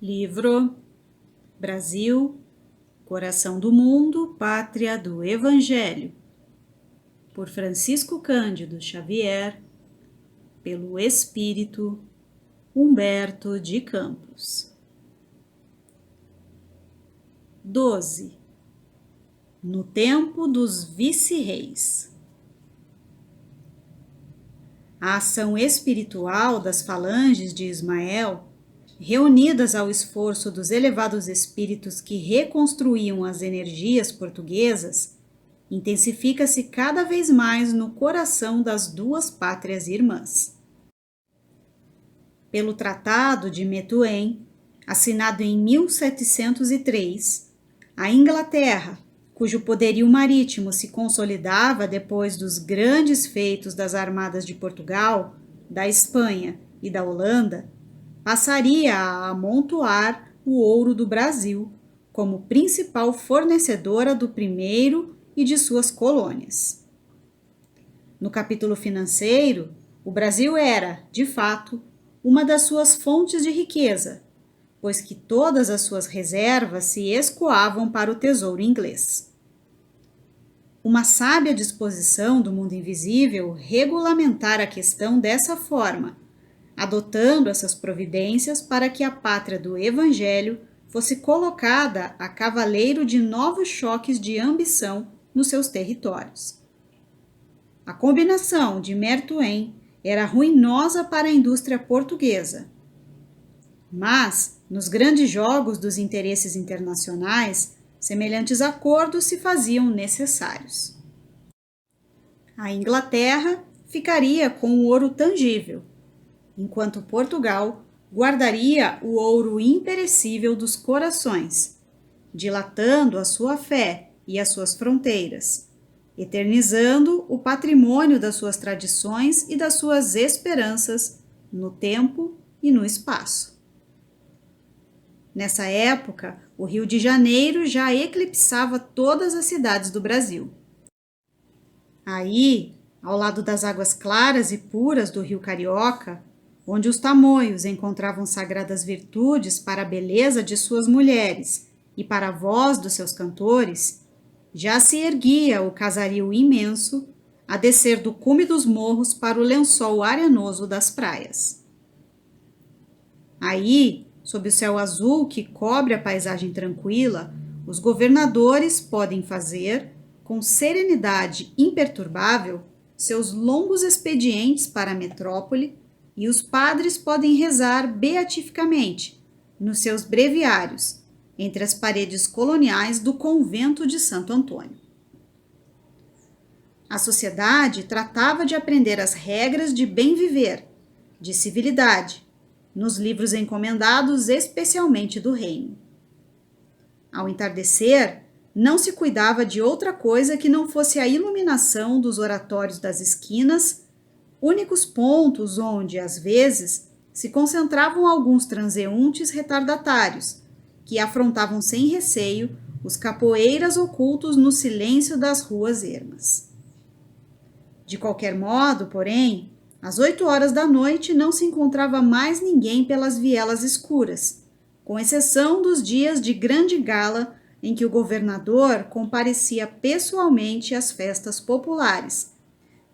Livro Brasil, Coração do Mundo, Pátria do Evangelho, por Francisco Cândido Xavier, pelo Espírito Humberto de Campos. 12. No tempo dos vice-reis. A ação espiritual das falanges de Ismael, reunidas ao esforço dos elevados espíritos que reconstruíam as energias portuguesas, intensifica-se cada vez mais no coração das duas pátrias irmãs. Pelo Tratado de Methuen, assinado em 1703, a Inglaterra, cujo poderio marítimo se consolidava depois dos grandes feitos das armadas de Portugal, da Espanha e da Holanda, passaria a amontoar o ouro do Brasil como principal fornecedora do primeiro e de suas colônias. No capítulo financeiro, o Brasil era, de fato, uma das suas fontes de riqueza, pois que todas as suas reservas se escoavam para o tesouro inglês. Uma sábia disposição do mundo invisível regulamentar a questão dessa forma, adotando essas providências para que a pátria do Evangelho fosse colocada a cavaleiro de novos choques de ambição nos seus territórios. A combinação de Methuen era ruinosa para a indústria portuguesa, mas, nos grandes jogos dos interesses internacionais, semelhantes acordos se faziam necessários. A Inglaterra ficaria com o ouro tangível, enquanto Portugal guardaria o ouro imperecível dos corações, dilatando a sua fé e as suas fronteiras, eternizando o patrimônio das suas tradições e das suas esperanças no tempo e no espaço. Nessa época, o Rio de Janeiro já eclipsava todas as cidades do Brasil. Aí, ao lado das águas claras e puras do Rio Carioca, onde os tamoios encontravam sagradas virtudes para a beleza de suas mulheres e para a voz dos seus cantores, já se erguia o casario imenso a descer do cume dos morros para o lençol arenoso das praias. Aí, sob o céu azul que cobre a paisagem tranquila, os governadores podem fazer, com serenidade imperturbável, seus longos expedientes para a metrópole, e os padres podem rezar beatificamente nos seus breviários, entre as paredes coloniais do convento de Santo Antônio. A sociedade tratava de aprender as regras de bem viver, de civilidade, nos livros encomendados especialmente do reino. Ao entardecer, não se cuidava de outra coisa que não fosse a iluminação dos oratórios das esquinas, únicos pontos onde, às vezes, se concentravam alguns transeuntes retardatários, que afrontavam sem receio os capoeiras ocultos no silêncio das ruas ermas. De qualquer modo, porém, às 8 horas da noite não se encontrava mais ninguém pelas vielas escuras, com exceção dos dias de grande gala em que o governador comparecia pessoalmente às festas populares,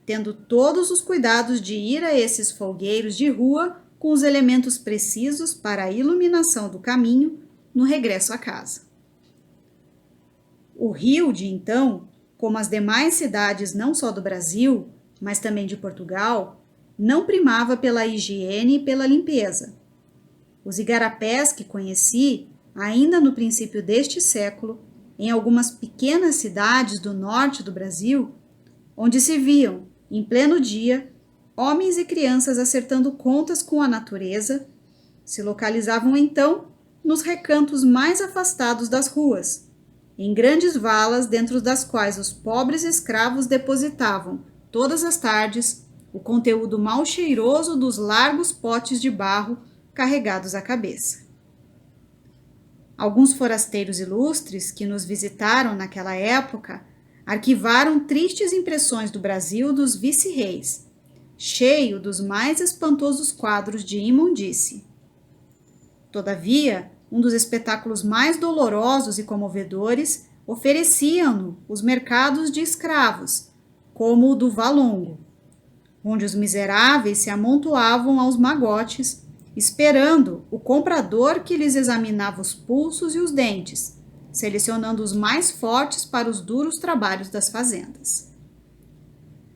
tendo todos os cuidados de ir a esses folgueiros de rua com os elementos precisos para a iluminação do caminho no regresso à casa. O Rio, de então, como as demais cidades não só do Brasil, mas também de Portugal, não primava pela higiene e pela limpeza. Os igarapés que conheci, ainda no princípio deste século, em algumas pequenas cidades do norte do Brasil, onde se viam, em pleno dia, homens e crianças acertando contas com a natureza, se localizavam então nos recantos mais afastados das ruas, em grandes valas dentro das quais os pobres escravos depositavam, todas as tardes, o conteúdo mal cheiroso dos largos potes de barro carregados à cabeça. Alguns forasteiros ilustres que nos visitaram naquela época arquivaram tristes impressões do Brasil dos vice-reis, cheio dos mais espantosos quadros de imundície. Todavia, um dos espetáculos mais dolorosos e comovedores, ofereciam-no os mercados de escravos, como o do Valongo, onde os miseráveis se amontoavam aos magotes, esperando o comprador que lhes examinava os pulsos e os dentes, selecionando os mais fortes para os duros trabalhos das fazendas.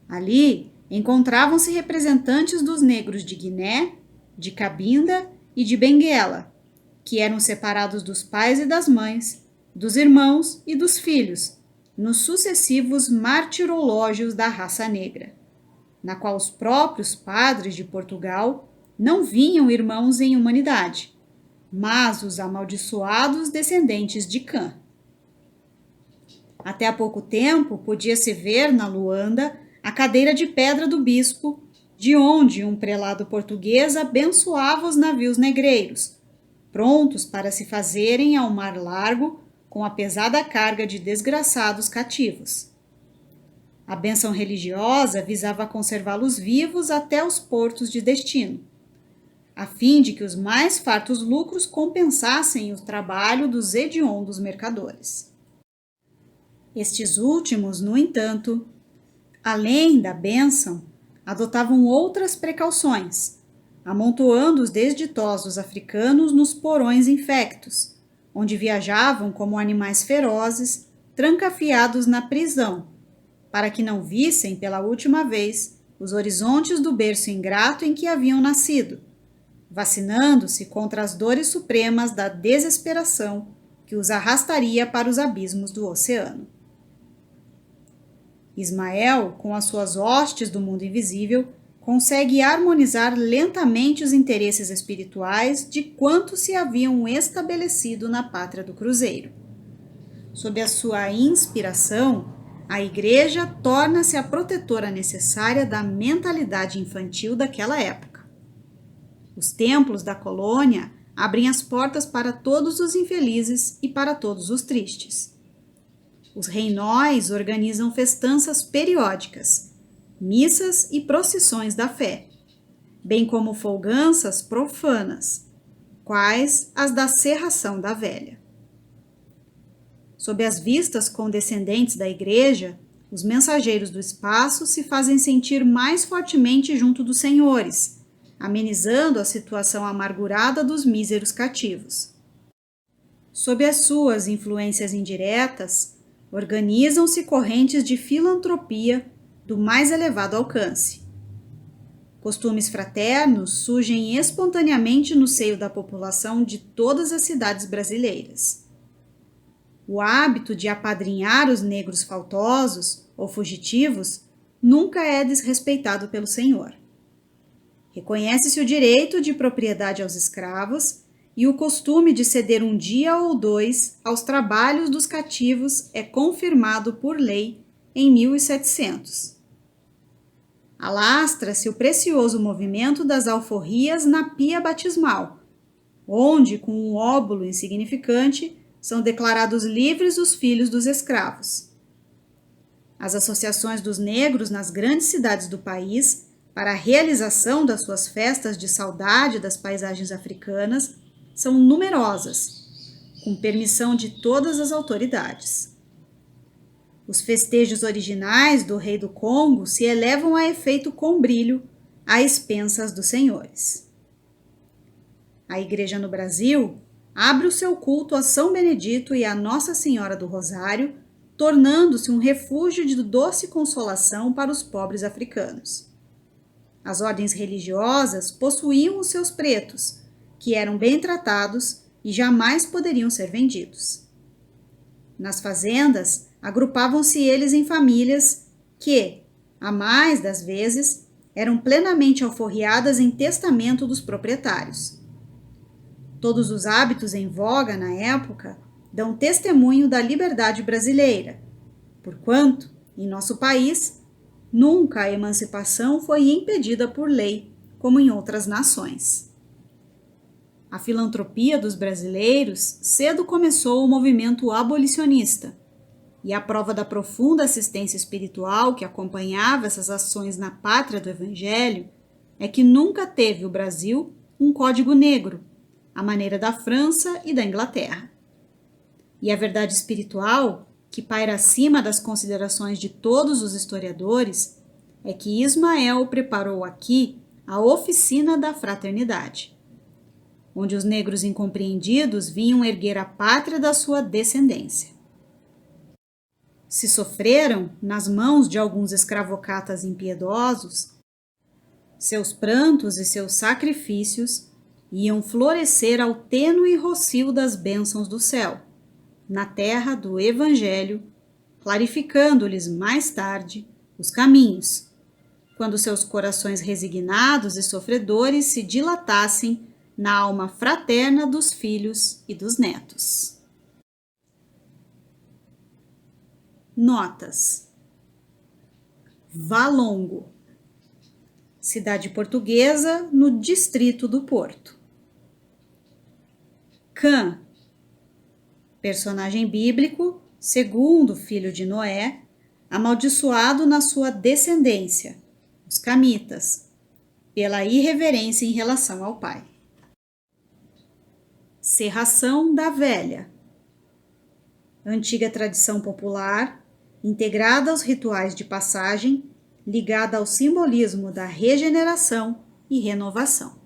Ali encontravam-se representantes dos negros de Guiné, de Cabinda e de Benguela, que eram separados dos pais e das mães, dos irmãos e dos filhos, nos sucessivos martirológios da raça negra, na qual os próprios padres de Portugal não vinham irmãos em humanidade, mas os amaldiçoados descendentes de Cã. Até há pouco tempo podia-se ver na Luanda a cadeira de pedra do bispo, de onde um prelado português abençoava os navios negreiros, prontos para se fazerem ao mar largo com a pesada carga de desgraçados cativos. A bênção religiosa visava conservá-los vivos até os portos de destino, a fim de que os mais fartos lucros compensassem o trabalho dos hediondos mercadores. Estes últimos, no entanto, além da bênção, adotavam outras precauções, amontoando os desditosos africanos nos porões infectos, onde viajavam como animais ferozes, trancafiados na prisão, para que não vissem pela última vez os horizontes do berço ingrato em que haviam nascido, vacinando-se contra as dores supremas da desesperação que os arrastaria para os abismos do oceano. Ismael, com as suas hostes do mundo invisível, consegue harmonizar lentamente os interesses espirituais de quantos se haviam estabelecido na pátria do cruzeiro. Sob a sua inspiração, a Igreja torna-se a protetora necessária da mentalidade infantil daquela época. Os templos da colônia abrem as portas para todos os infelizes e para todos os tristes. Os reinóis organizam festanças periódicas, missas e procissões da fé, bem como folganças profanas, quais as da Serração da Velha. Sob as vistas condescendentes da Igreja, os mensageiros do espaço se fazem sentir mais fortemente junto dos senhores, amenizando a situação amargurada dos míseros cativos. Sob as suas influências indiretas, organizam-se correntes de filantropia do mais elevado alcance. Costumes fraternos surgem espontaneamente no seio da população de todas as cidades brasileiras. O hábito de apadrinhar os negros faltosos ou fugitivos nunca é desrespeitado pelo senhor. Reconhece-se o direito de propriedade aos escravos e o costume de ceder um dia ou dois aos trabalhos dos cativos é confirmado por lei em 1700. Alastra-se o precioso movimento das alforrias na pia batismal, onde, com um óbolo insignificante, são declarados livres os filhos dos escravos. As associações dos negros nas grandes cidades do país, para a realização das suas festas de saudade das paisagens africanas, são numerosas, com permissão de todas as autoridades. Os festejos originais do rei do Congo se elevam a efeito com brilho, a expensas dos senhores. A Igreja no Brasil abre o seu culto a São Benedito e a Nossa Senhora do Rosário, tornando-se um refúgio de doce consolação para os pobres africanos. As ordens religiosas possuíam os seus pretos, que eram bem tratados e jamais poderiam ser vendidos. Nas fazendas, agrupavam-se eles em famílias que, a mais das vezes, eram plenamente alforriadas em testamento dos proprietários. Todos os hábitos em voga na época dão testemunho da liberdade brasileira, porquanto, em nosso país, nunca a emancipação foi impedida por lei, como em outras nações. A filantropia dos brasileiros cedo começou o movimento abolicionista, e a prova da profunda assistência espiritual que acompanhava essas ações na pátria do Evangelho é que nunca teve o Brasil um código negro, à maneira da França e da Inglaterra. E a verdade espiritual, que paira acima das considerações de todos os historiadores, é que Ismael preparou aqui a oficina da fraternidade, onde os negros incompreendidos vinham erguer a pátria da sua descendência. Se sofreram nas mãos de alguns escravocatas impiedosos, seus prantos e seus sacrifícios iam florescer ao tênue rocio das bênçãos do céu, na terra do Evangelho, clarificando-lhes mais tarde os caminhos, quando seus corações resignados e sofredores se dilatassem na alma fraterna dos filhos e dos netos. Notas: Valongo, cidade portuguesa no distrito do Porto. Cã, personagem bíblico, segundo filho de Noé, amaldiçoado na sua descendência, os camitas, pela irreverência em relação ao pai. Cerração da Velha, antiga tradição popular, integrada aos rituais de passagem, ligada ao simbolismo da regeneração e renovação.